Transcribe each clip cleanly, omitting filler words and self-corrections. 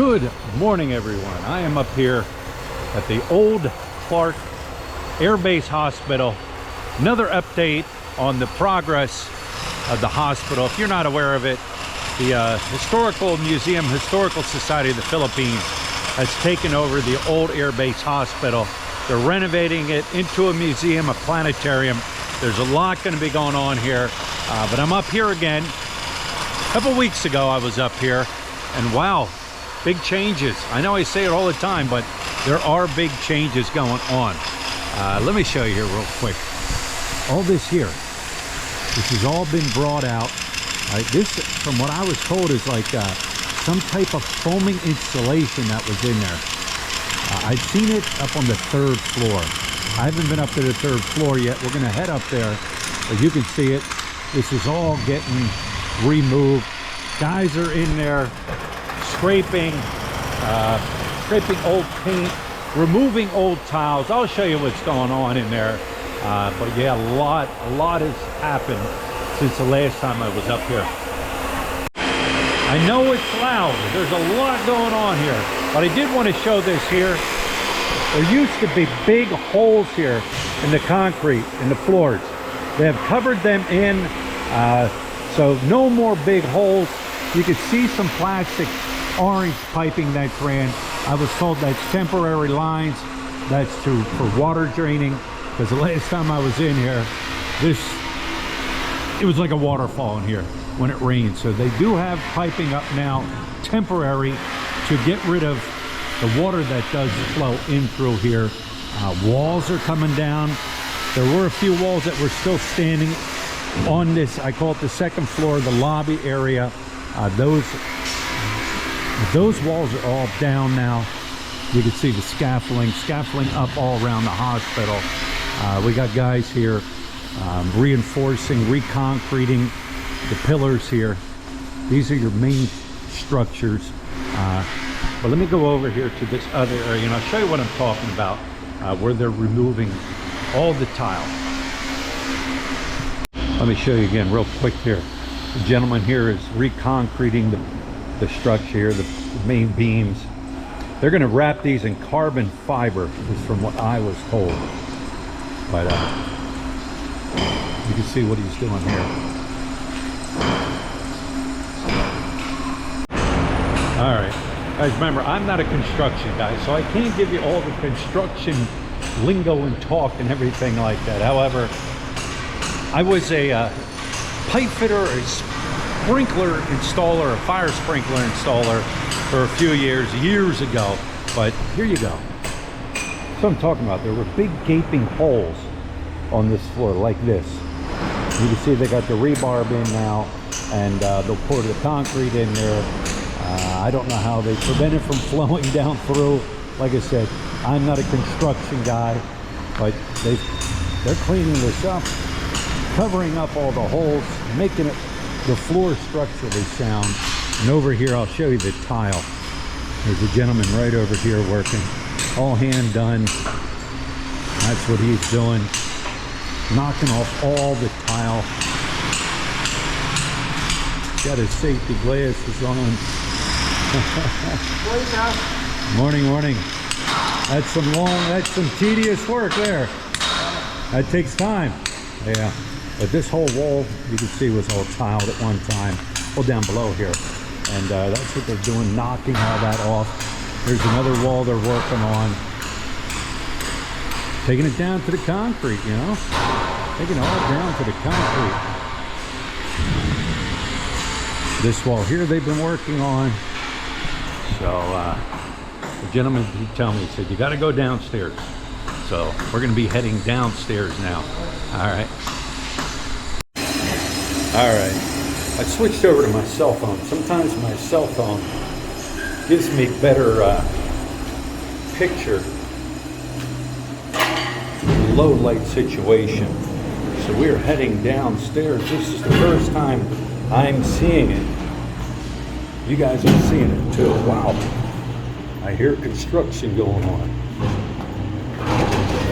Good morning, everyone. I am up here at the old Clark Air Base Hospital. Another update on the progress of the hospital. If you're not aware of it, the Historical Society of the Philippines has taken over the old Air Base Hospital. They're renovating it into a museum, a planetarium. There's a lot going to be going on here, but I'm up here again. A couple weeks ago I was up here, and wow, big changes. I know I say it all the time, but there are big changes going on. Let me show you here real quick. All this here, this has all been brought out. This, from what I was told, is like some type of foaming insulation that was in there. I've seen it up on the 3rd floor. I haven't been up to the 3rd floor yet. We're gonna head up there. As you can see it, this is all getting removed. Guys are in there scraping old paint, removing old tiles. I'll show you what's going on in there. But yeah, a lot has happened since the last time I was up here. I know it's loud. There's a lot going on here, but I did want to show this here. There used to be big holes here in the concrete, in the floors. They have covered them in, so no more big holes. You can see some plastic orange piping that's ran. I was told that's temporary lines. That's for water draining, because the last time I was in here, it was like a waterfall in here when it rained. So they do have piping up now, temporary, to get rid of the water that does flow in through here. Walls are coming down. There were a few walls that were still standing on this, I call it the 2nd floor, the lobby area. Those walls are all down now. You can see the scaffolding up all around the hospital. We got guys here reinforcing, reconcreting the pillars here. These are your main structures. But let me go over here to this other area and I'll show you what I'm talking about, where they're removing all the tile. Let me show you again real quick here. The gentleman here is reconcreting the structure here, the main beams. They're going to wrap these in carbon fiber, is from what I was told. But you can see what he's doing here. All right, guys, remember, I'm not a construction guy, so I can't give you all the construction lingo and talk and everything like that. However, I was a pipe fitter, a sprinkler installer, a fire sprinkler installer for a few years ago. But here you go. That's what I'm talking about. There were big gaping holes on this floor like this. You can see they got the rebarb in now, and they'll pour the concrete in there. I don't know how they prevent it from flowing down through. Like I said, I'm not a construction guy, but they're cleaning this up, covering up all the holes, making it the floor structurally sound. And over here, I'll show you the tile. There's a gentleman right over here working, all hand done. That's what he's doing, knocking off all the tile. Got his safety glasses on. Morning. That's some tedious work there. That takes time. Yeah. But this whole wall, you can see, was all tiled at one time. Well, down below here. And that's what they're doing, knocking all that off. There's another wall they're working on. Taking it down to the concrete, you know? Taking it all down to the concrete. This wall here they've been working on. So, the gentleman, he told me, he said, you got to go downstairs. So, we're going to be heading downstairs now. All right. I switched over to my cell phone. Sometimes my cell phone gives me better picture in a low light situation. So we're heading downstairs. This is the first time I'm seeing it. You guys are seeing it too. Wow. I hear construction going on.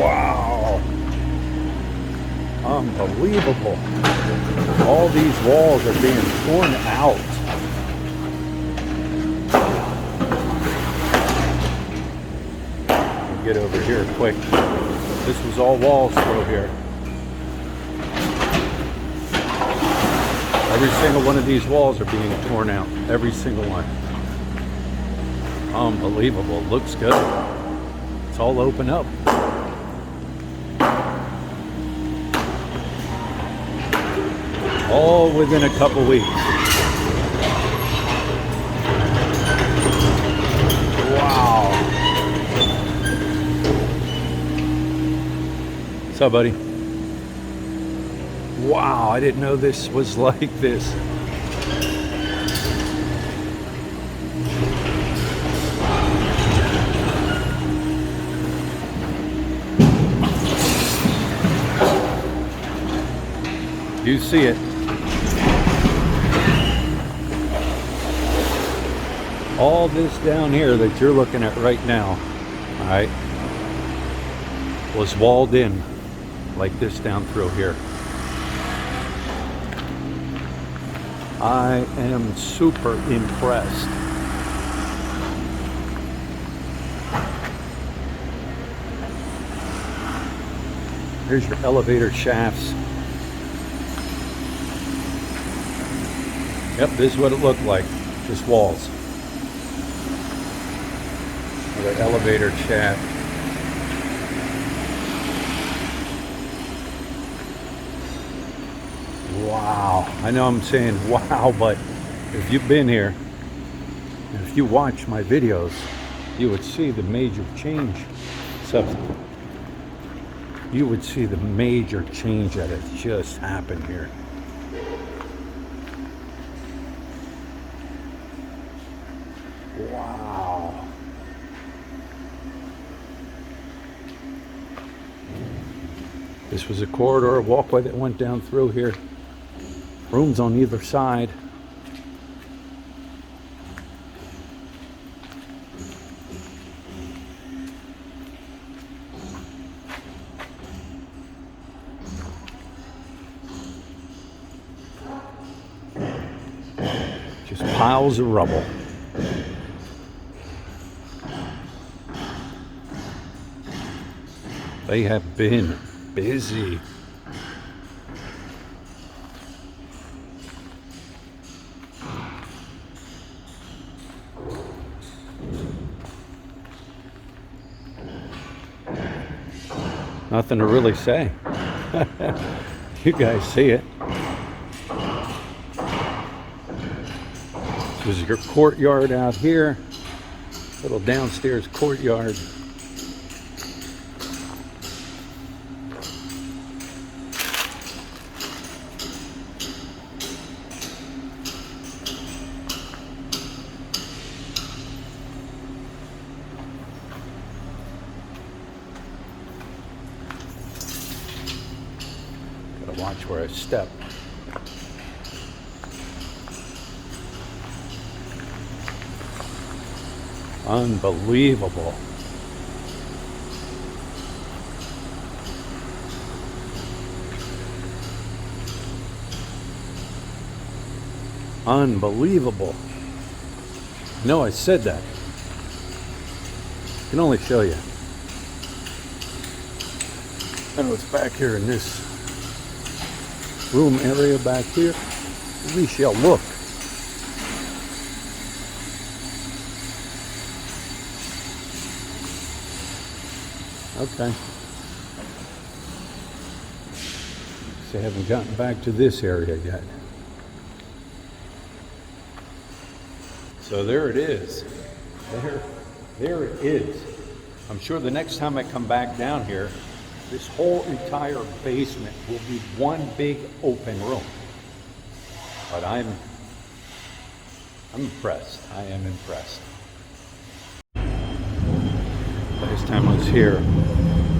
Wow. Unbelievable. All these walls are being torn out. get over here quick. This was all walls through here. Every single one of these walls are being torn out. Every single one. Unbelievable. Looks good. It's all open up. All within a couple weeks. Wow. What's up, buddy? Wow, I didn't know this was like this. You see it. All this down here that you're looking at right now, all right, was walled in like this down through here. I am super impressed. Here's your elevator shafts. Yep, this is what it looked like, just walls. Another elevator shaft. Wow, I know I'm saying wow, but if you've been here, and if you watch my videos, you would see the major change. So you would see the major change that has just happened here. Wow. This was a corridor, a walkway that went down through here. Rooms on either side. Just piles of rubble. They have been busy. Nothing to really say. You guys see it. This is your courtyard out here. Little downstairs courtyard. Gotta watch where I step. Unbelievable. Unbelievable. No, I said that. I can only show you. And what's back here in this room area back here, we shall look. Okay. So I haven't gotten back to this area yet. So there it is. There it is. I'm sure the next time I come back down here, this whole entire basement will be one big open room. But I'm impressed. I am impressed. Last time I was here,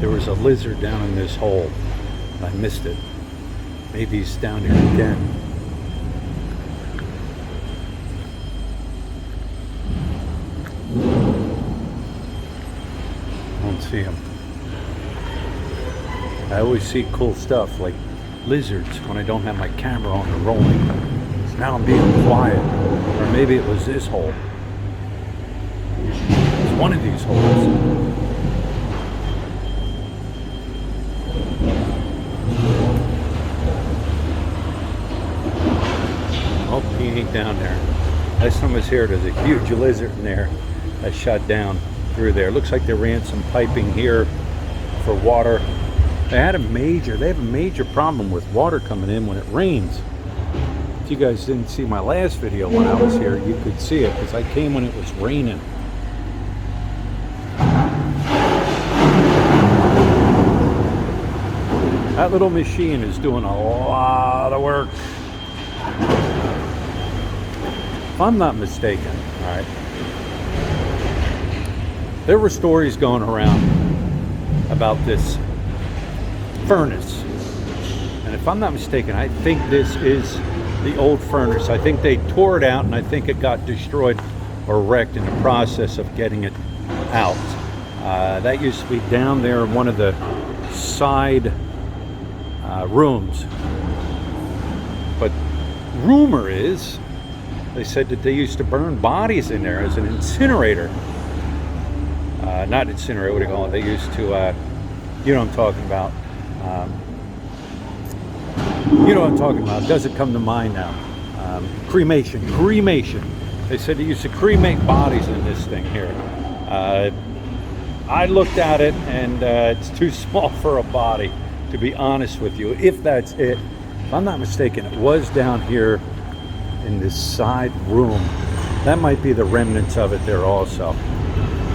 there was a lizard down in this hole. I missed it. Maybe he's down here again. I don't see him. I always see cool stuff like lizards when I don't have my camera on and rolling. So now I'm being quiet. Or maybe it was this hole. It's one of these holes. ain't down there. Last time I was here, there's a huge lizard in there that shot down through there. Looks like they ran some piping here for water. They have a major problem with water coming in when it rains. If you guys didn't see my last video when I was here, you could see it because I came when it was raining. That little machine is doing a lot of work. If I'm not mistaken, all right, there were stories going around about this furnace. And if I'm not mistaken, I think this is the old furnace. I think they tore it out and I think it got destroyed or wrecked in the process of getting it out. That used to be down there in one of the side rooms. But rumor is, they said that they used to burn bodies in there as an incinerator. Not incinerator, what do you call it? They used to, you know what I'm talking about. You know what I'm talking about. It doesn't come to mind now. Cremation. They said they used to cremate bodies in this thing here. I looked at it and it's too small for a body, to be honest with you. If that's it, if I'm not mistaken, it was down here in this side room. That might be the remnants of it there also,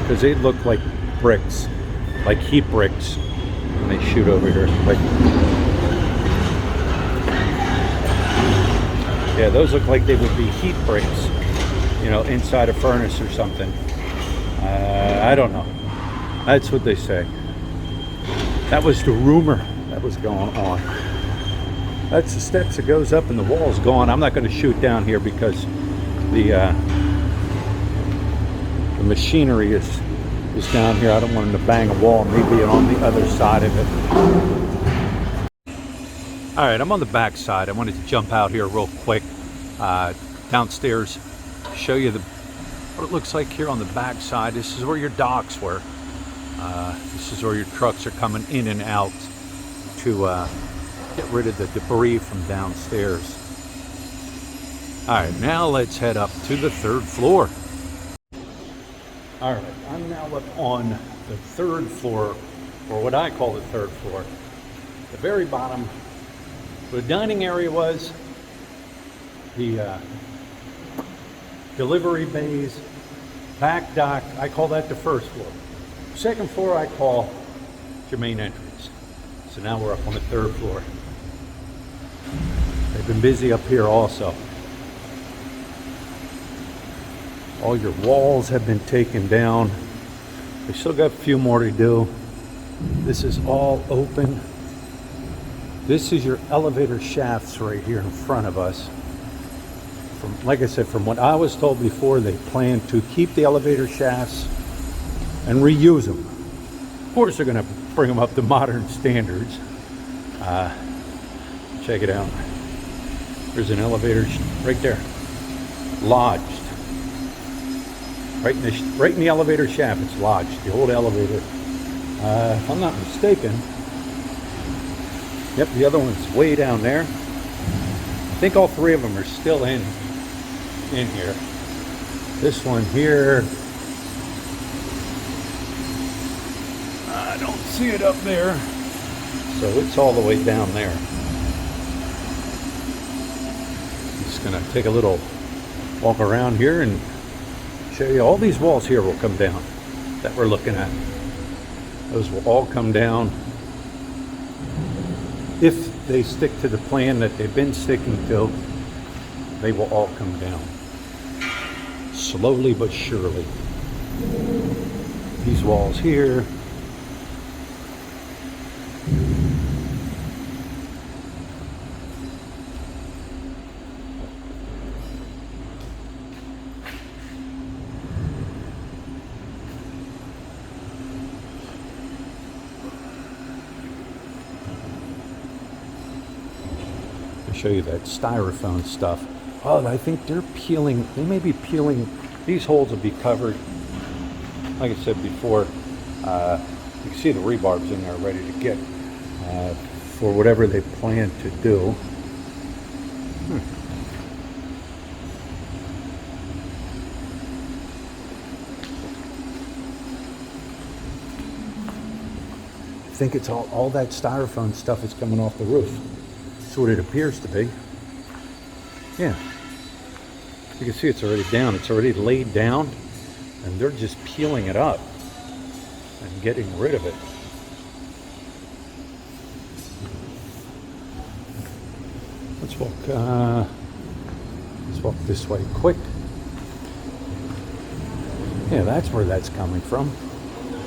because they look like bricks, like heat bricks when they shoot over here. Like, yeah, those look like they would be heat bricks, you know, inside a furnace or something. I don't know. That's what they say. That was the rumor that was going on. That's the steps that goes up and the wall's gone. I'm not going to shoot down here because the machinery is down here. I don't want them to bang a wall, maybe on the other side of it. All right, I'm on the back side. I wanted to jump out here real quick downstairs, show you what it looks like here on the back side. This is where your docks were. This is where your trucks are coming in and out to get rid of the debris from downstairs. All right, now let's head up to the third floor. All right, I'm now up on the third floor, or what I call the third floor. The very bottom, where the dining area was, the delivery bays, back dock, I call that the first floor. Second floor I call your main entrance. So now we're up on the third floor. They've been busy up here also. All your walls have been taken down. They still got a few more to do. This is all open. This is your elevator shafts right here in front of us. Like I said, from what I was told before, they plan to keep the elevator shafts and reuse them. Of course, they're going to bring them up to modern standards. Check it out. There's an elevator right there, lodged. Right in the elevator shaft, it's lodged, the old elevator. If I'm not mistaken, yep, the other one's way down there. I think all three of them are still in here. This one here, I don't see it up there, so it's all the way down there. I'm just gonna take a little walk around here and show you. All these walls here will come down that we're looking at. Those will all come down if they stick to the plan that they've been sticking to. They will all come down slowly but surely. These walls here, show you that styrofoam stuff. Oh, I think they're peeling, they may be peeling, these holes will be covered. Like I said before, you can see the rebarb's in there ready to get for whatever they plan to do. think it's all that styrofoam stuff is coming off the roof. That's what it appears to be. Yeah. You can see it's already down. It's already laid down, and they're just peeling it up and getting rid of it. Let's walk this way quick. Yeah, that's where that's coming from.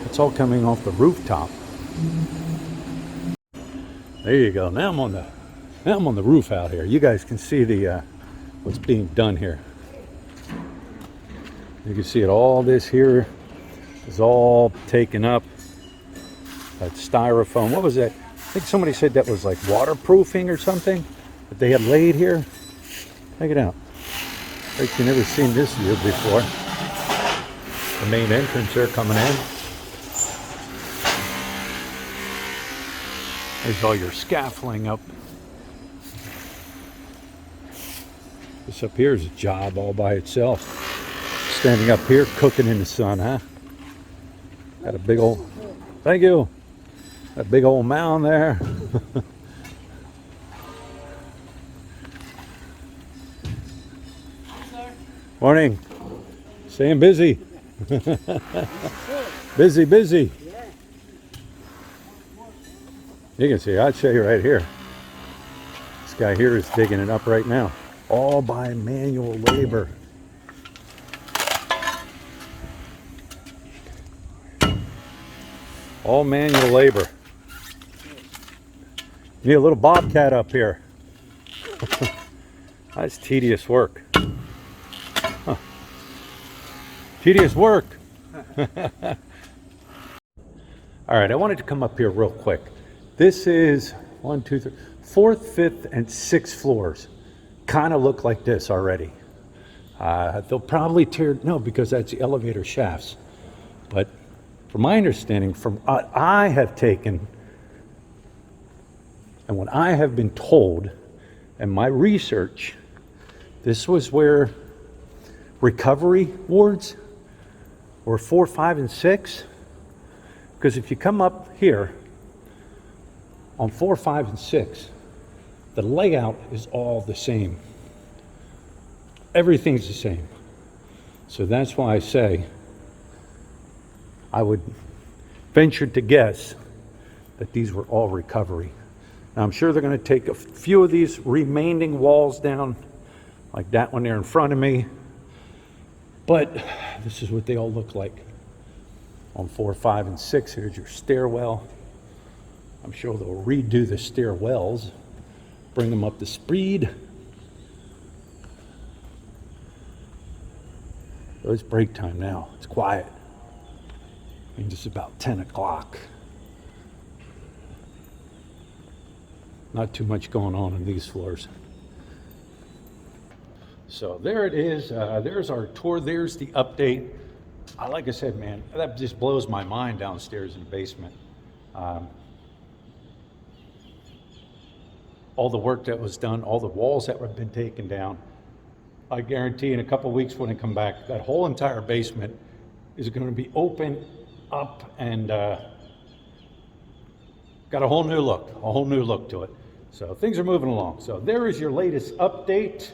It's all coming off the rooftop. There you go. Now I'm on the roof out here. You guys can see the what's being done here. You can see it. All this here is all taken up. That styrofoam. What was that? I think somebody said that was like waterproofing or something that they had laid here. Check it out. Like you've never seen this view before. The main entrance there coming in. There's all your scaffolding up. This up here is a job all by itself. Standing up here, cooking in the sun, huh? Got a big old, thank you. A big old mound there. Morning. Staying busy. Busy. You can see, I'd show you right here. This guy here is digging it up right now. All by manual labor. All manual labor. Need a little bobcat up here. That's tedious work. Huh. Tedious work. All right, I wanted to come up here real quick. This is 1, 2, 3, 4th, 5th, and 6th floors. Kind of look like this already. They'll probably tear, no, because that's the elevator shafts. But from my understanding, from what I have taken, and what I have been told, and my research, this was where recovery wards were 4, 5, and 6. Because if you come up here on 4, 5, and 6, the layout is all the same. Everything's the same. So that's why I say I would venture to guess that these were all recovery. Now, I'm sure they're going to take a few of these remaining walls down, like that one there in front of me. But this is what they all look like. On 4, 5, and 6, here's your stairwell. I'm sure they'll redo the stairwells, bring them up to speed. So it's break time now. It's quiet. I mean, it's about 10 o'clock. Not too much going on these floors. So there it is. There's our tour. There's the update. Like I said, man, that just blows my mind downstairs in the basement. All the work that was done, all the walls that have been taken down. I guarantee in a couple of weeks when I come back, that whole entire basement is going to be open up and got a whole new look to it. So things are moving along. So there is your latest update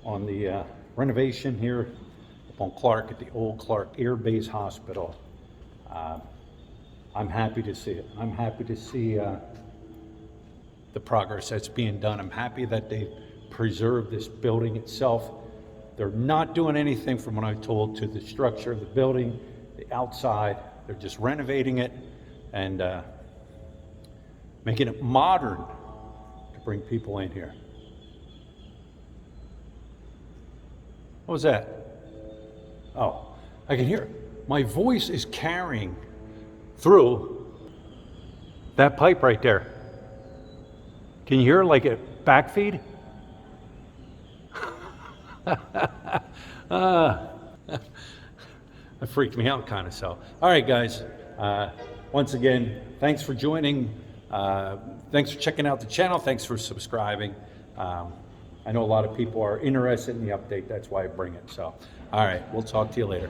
on the renovation here up on Clark at the old Clark Air Base Hospital. I'm happy to see it. I'm happy to see the progress that's being done. I'm happy that they preserved this building itself. They're not doing anything from what I'm told to the structure of the building, the outside. They're just renovating it and making it modern to bring people in here. What was that? Oh, I can hear it. My voice is carrying through that pipe right there. Can you hear like a backfeed? That freaked me out kind of. So, all right, guys. Once again, thanks for joining. Thanks for checking out the channel. Thanks for subscribing. I know a lot of people are interested in the update. That's why I bring it. So, all right, we'll talk to you later.